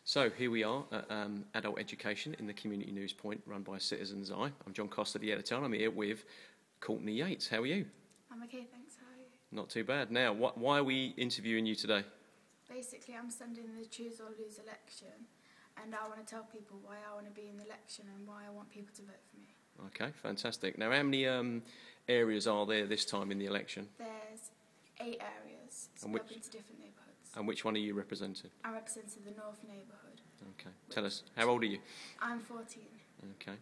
So here we are at Adult Education in the Community News Point run by Citizens Eye. I'm John Costa, the editor, and I'm here with Courtney Yates. How are you? I'm okay, thanks. How are you? Not too bad. Now, why are we interviewing you today? Basically, I'm standing in the Choose or Lose election, and I want to tell people why I want to be in the election and why I want people to vote for me. Okay, fantastic. Now, how many areas are there this time in the election? There's 8 areas split up into different neighbourhoods. And which one are you representing? I'm representing the North Neighbourhood. Okay. Tell us, how old are you? I'm 14. Okay.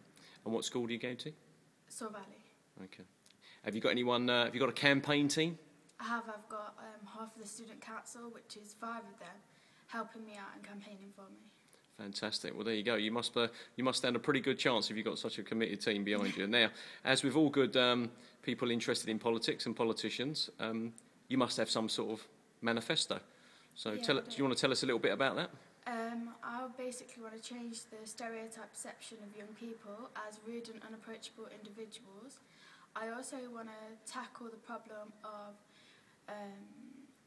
And what school do you go to? Saw Valley. Okay. Have you got anyone, have you got a campaign team? I've got half of the student council, which is 5 of them, helping me out and campaigning for me. Fantastic. Well, there you go. You must stand a pretty good chance if you've got such a committed team behind you. Now, as with all good people interested in politics and politicians, you must have some sort of manifesto. So Yeah, do you want to tell us a little bit about that? I basically want to change the stereotype perception of young people as rude and unapproachable individuals. I also want to tackle the problem of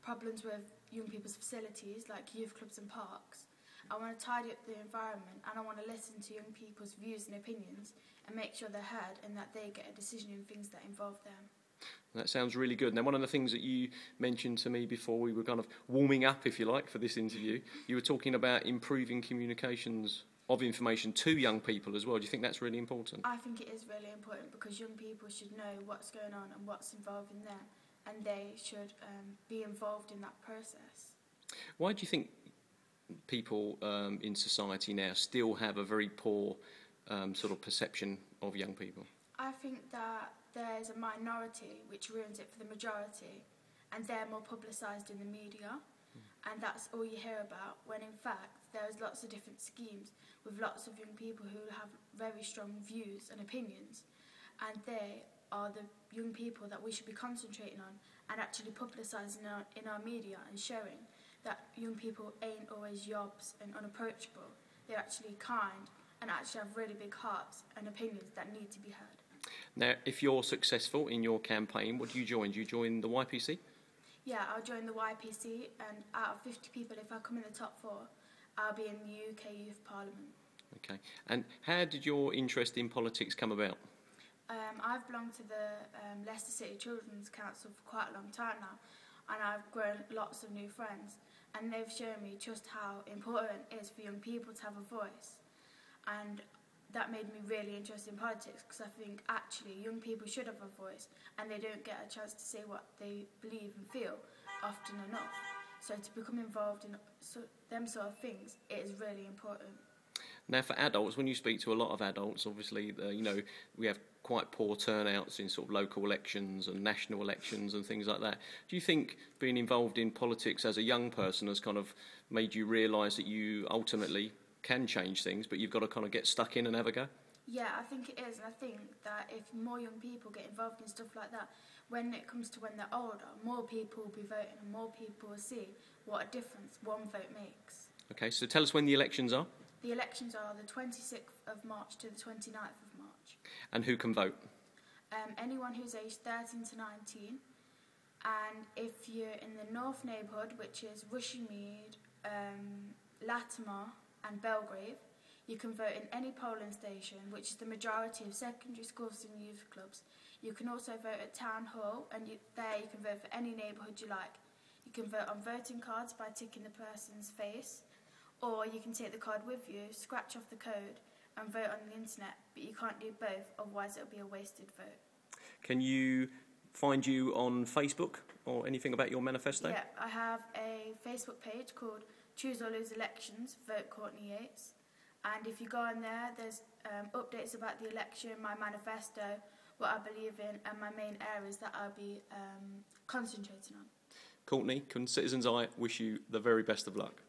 problems with young people's facilities like youth clubs and parks. I want to tidy up the environment, and I want to listen to young people's views and opinions and make sure they're heard and that they get a decision in things that involve them. That sounds really good. Now, one of the things that you mentioned to me before we were kind of warming up, if you like, for this interview, you were talking about improving communications of information to young people as well. Do you think that's really important? I think it is really important because young people should know what's going on and what's involved in them, and they should be involved in that process. Why do you think people in society now still have a very poor sort of perception of young people? I think that there's a minority which ruins it for the majority, and they're more publicised in the media, and that's all you hear about, when in fact there's lots of different schemes with lots of young people who have very strong views and opinions, and they are the young people that we should be concentrating on and actually publicising in our media and showing that young people ain't always yobs and unapproachable. They're actually kind and actually have really big hearts and opinions that need to be heard. Now, if you're successful in your campaign, what do you join? Do you join the YPC? Yeah, I'll join the YPC, and out of 50 people, if I come in the top 4, I'll be in the UK Youth Parliament. Okay. And how did your interest in politics come about? I've belonged to the Leicester City Children's Council for quite a long time now, and I've grown lots of new friends, and they've shown me just how important it is for young people to have a voice. And that made me really interested in politics, because I think actually young people should have a voice and they don't get a chance to say what they believe and feel often enough. So to become involved in them sort of things, it is really important. Now, for adults, when you speak to a lot of adults, obviously, we have quite poor turnouts in sort of local elections and national elections and things like that. Do you think being involved in politics as a young person has kind of made you realise that you ultimately can change things, but you've got to kind of get stuck in and have a go? Yeah, I think it is, and I think that if more young people get involved in stuff like that, when it comes to when they're older, more people will be voting and more people will see what a difference one vote makes. Okay, so tell us when the elections are. The elections are the 26th of March to the 29th of March. And who can vote? Anyone who's aged 13 to 19, and if you're in the North Neighbourhood, which is Rushmead, Latimer and Belgrave, you can vote in any polling station, which is the majority of secondary schools and youth clubs. You can also vote at Town Hall, and there you can vote for any neighbourhood you like. You can vote on voting cards by ticking the person's face, or you can take the card with you, scratch off the code and vote on the internet, but you can't do both, otherwise it'll be a wasted vote. Can you find you on Facebook or anything about your manifesto? Yeah, I have a Facebook page called Choose or Lose Elections, Vote Courtney Yates. And if you go on there, there's updates about the election, my manifesto, what I believe in, and my main areas that I'll be concentrating on. Courtney, can Citizens Eye wish you the very best of luck?